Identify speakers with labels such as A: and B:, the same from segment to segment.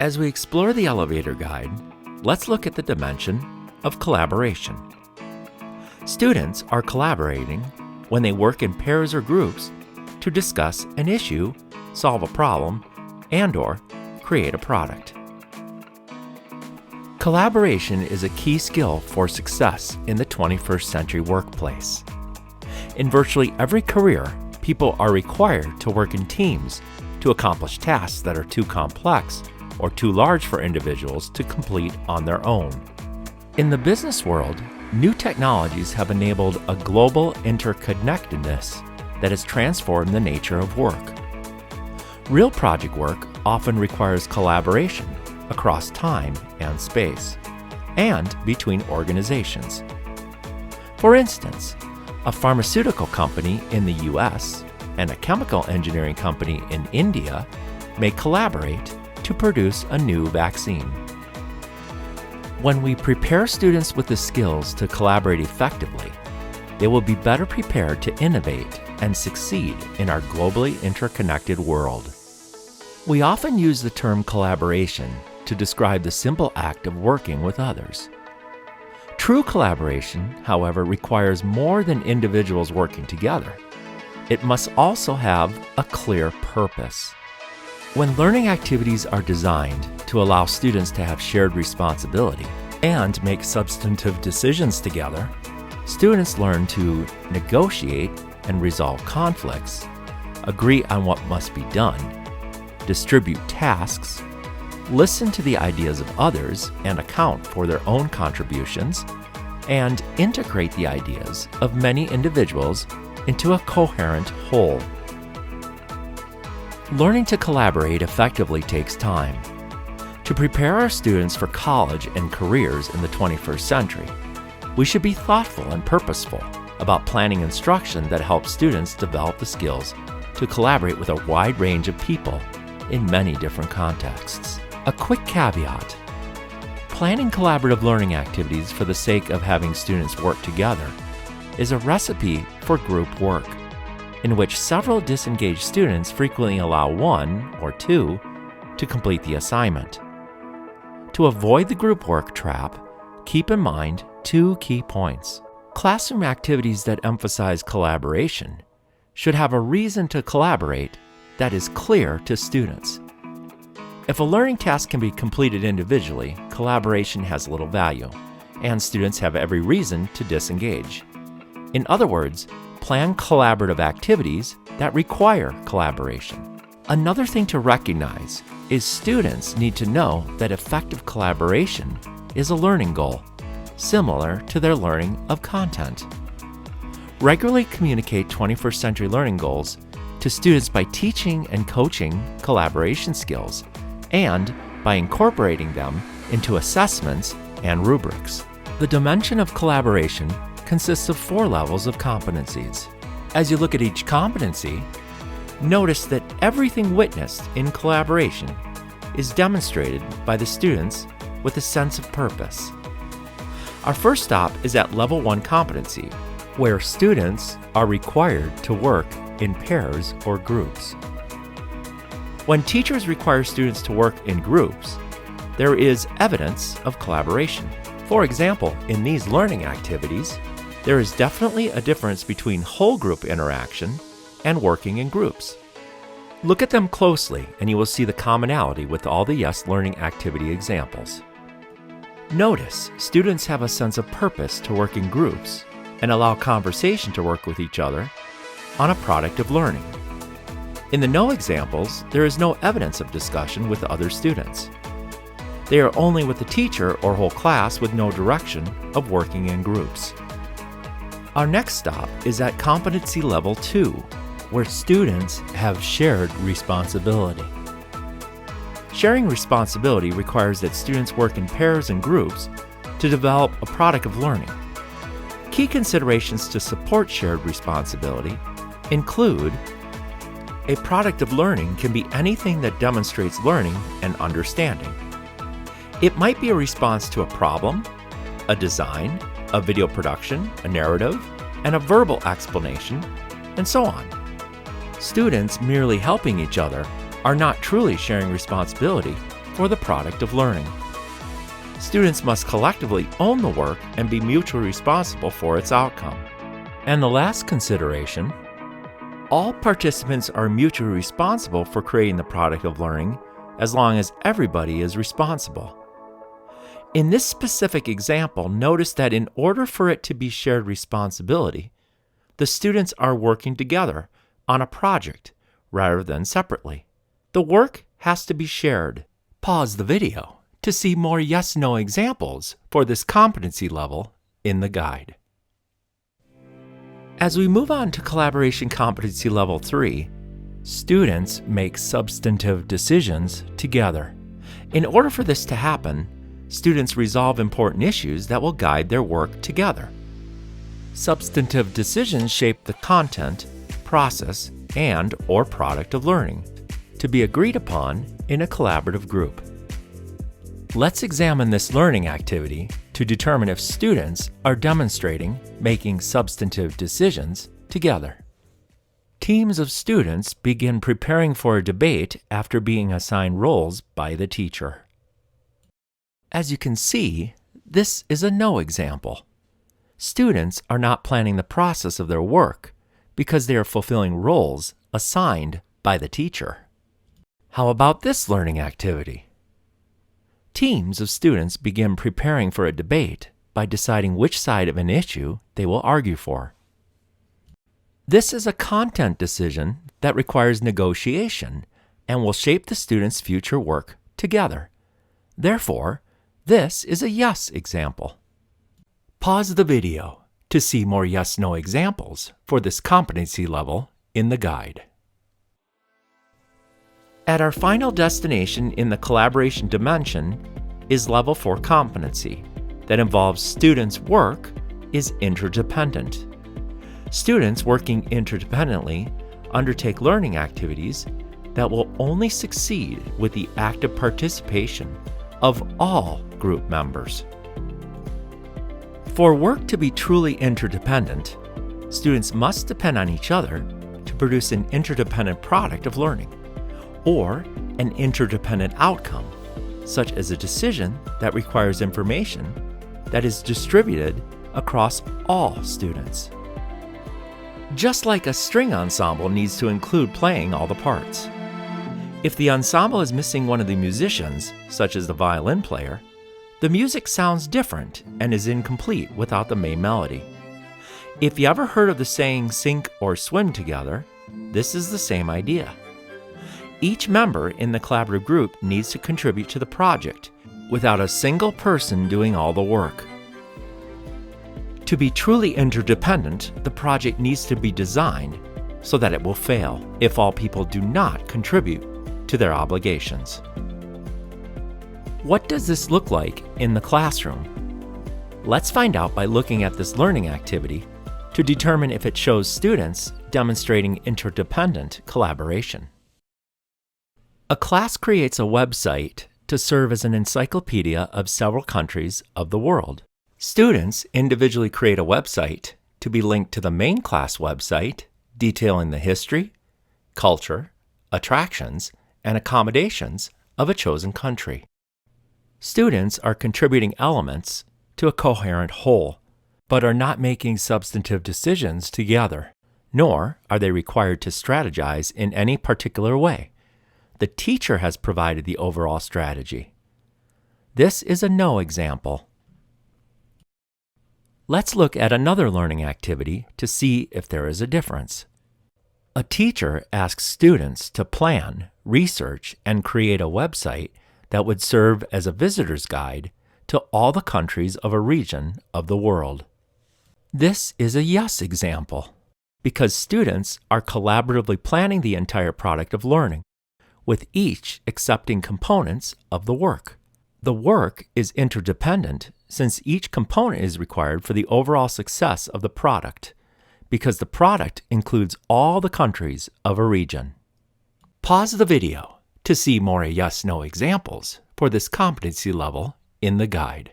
A: As we explore the elevator guide, let's look at the dimension of collaboration. Students are collaborating when they work in pairs or groups to discuss an issue, solve a problem, and/or create a product. Collaboration is a key skill for success in the 21st century workplace. In virtually every career, people are required to work in teams to accomplish tasks that are too complex or too large for individuals to complete on their own. In the business world, new technologies have enabled a global interconnectedness that has transformed the nature of work. Real project work often requires collaboration across time and space, and between organizations. For instance, a pharmaceutical company in the US and a chemical engineering company in India may collaborate to produce a new vaccine. When we prepare students with the skills to collaborate effectively, they will be better prepared to innovate and succeed in our globally interconnected world. We often use the term collaboration to describe the simple act of working with others. True collaboration, however, requires more than individuals working together. It must also have a clear purpose. When learning activities are designed to allow students to have shared responsibility and make substantive decisions together, students learn to negotiate and resolve conflicts, agree on what must be done, distribute tasks, listen to the ideas of others and account for their own contributions, and integrate the ideas of many individuals into a coherent whole. Learning to collaborate effectively takes time. To prepare our students for college and careers in the 21st century, we should be thoughtful and purposeful about planning instruction that helps students develop the skills to collaborate with a wide range of people in many different contexts. A quick caveat: planning collaborative learning activities for the sake of having students work together is a recipe for group work, in which several disengaged students frequently allow one or two to complete the assignment. To avoid the group work trap, keep in mind two key points. Classroom activities that emphasize collaboration should have a reason to collaborate that is clear to students. If a learning task can be completed individually, collaboration has little value, and students have every reason to disengage. In other words, plan collaborative activities that require collaboration. Another thing to recognize is students need to know that effective collaboration is a learning goal, similar to their learning of content. Regularly communicate 21st century learning goals to students by teaching and coaching collaboration skills, and by incorporating them into assessments and rubrics. The dimension of collaboration consists of 4 levels of competencies. As you look at each competency, notice that everything witnessed in collaboration is demonstrated by the students with a sense of purpose. Our first stop is at Level 1 competency, where students are required to work in pairs or groups. When teachers require students to work in groups, there is evidence of collaboration. For example, in these learning activities, there is definitely a difference between whole group interaction and working in groups. Look at them closely and you will see the commonality with all the YES learning activity examples. Notice students have a sense of purpose to work in groups and allow conversation to work with each other on a product of learning. In the no examples, there is no evidence of discussion with other students. They are only with the teacher or whole class with no direction of working in groups. Our next stop is at Competency Level 2, where students have shared responsibility. Sharing responsibility requires that students work in pairs and groups to develop a product of learning. Key considerations to support shared responsibility include: a product of learning can be anything that demonstrates learning and understanding. It might be a response to a problem, a design, a video production, a narrative, and a verbal explanation, and so on. Students merely helping each other are not truly sharing responsibility for the product of learning. Students must collectively own the work and be mutually responsible for its outcome. And the last consideration, all participants are mutually responsible for creating the product of learning as long as everybody is responsible. In this specific example, notice that in order for it to be shared responsibility, the students are working together on a project rather than separately. The work has to be shared. Pause the video to see more yes/no examples for this competency level in the guide. As we move on to Collaboration Competency Level 3, students make substantive decisions together. In order for this to happen, students resolve important issues that will guide their work together. Substantive decisions shape the content, process, and/or product of learning to be agreed upon in a collaborative group. Let's examine this learning activity to determine if students are demonstrating making substantive decisions together. Teams of students begin preparing for a debate after being assigned roles by the teacher. As you can see, this is a no example. Students are not planning the process of their work because they are fulfilling roles assigned by the teacher. How about this learning activity? Teams of students begin preparing for a debate by deciding which side of an issue they will argue for. This is a content decision that requires negotiation and will shape the students' future work together. Therefore, this is a yes example. Pause the video to see more yes/no examples for this competency level in the guide. At our final destination in the collaboration dimension is Level 4 competency that involves students' work is interdependent. Students working interdependently undertake learning activities that will only succeed with the active participation of all group members. For work to be truly interdependent, students must depend on each other to produce an interdependent product of learning, or an interdependent outcome, such as a decision that requires information that is distributed across all students. Just like a string ensemble needs to include playing all the parts. If the ensemble is missing one of the musicians, such as the violin player, the music sounds different and is incomplete without the main melody. If you ever heard of the saying sink or swim together, this is the same idea. Each member in the collaborative group needs to contribute to the project without a single person doing all the work. To be truly interdependent, the project needs to be designed so that it will fail if all people do not contribute to their obligations. What does this look like in the classroom? Let's find out by looking at this learning activity to determine if it shows students demonstrating interdependent collaboration. A class creates a website to serve as an encyclopedia of several countries of the world. Students individually create a website to be linked to the main class website detailing the history, culture, attractions, and accommodations of a chosen country. Students are contributing elements to a coherent whole, but are not making substantive decisions together, nor are they required to strategize in any particular way. The teacher has provided the overall strategy. This is a no example. Let's look at another learning activity to see if there is a difference. A teacher asks students to plan, research, and create a website that would serve as a visitor's guide to all the countries of a region of the world. This is a yes example, because students are collaboratively planning the entire product of learning, with each accepting components of the work. The work is interdependent since each component is required for the overall success of the product, because the product includes all the countries of a region. Pause the video to see more yes/no examples for this competency level in the guide.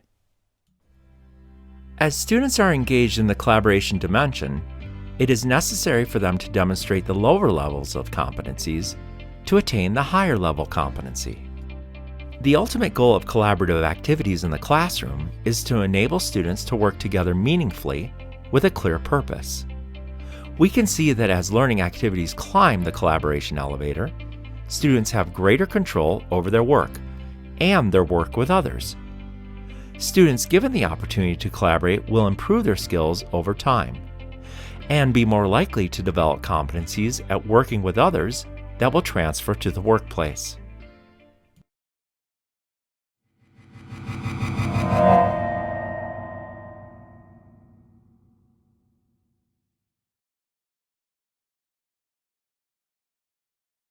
A: As students are engaged in the collaboration dimension, it is necessary for them to demonstrate the lower levels of competencies to attain the higher level competency. The ultimate goal of collaborative activities in the classroom is to enable students to work together meaningfully with a clear purpose. We can see that as learning activities climb the collaboration elevator, students have greater control over their work and their work with others. Students given the opportunity to collaborate will improve their skills over time and be more likely to develop competencies at working with others that will transfer to the workplace.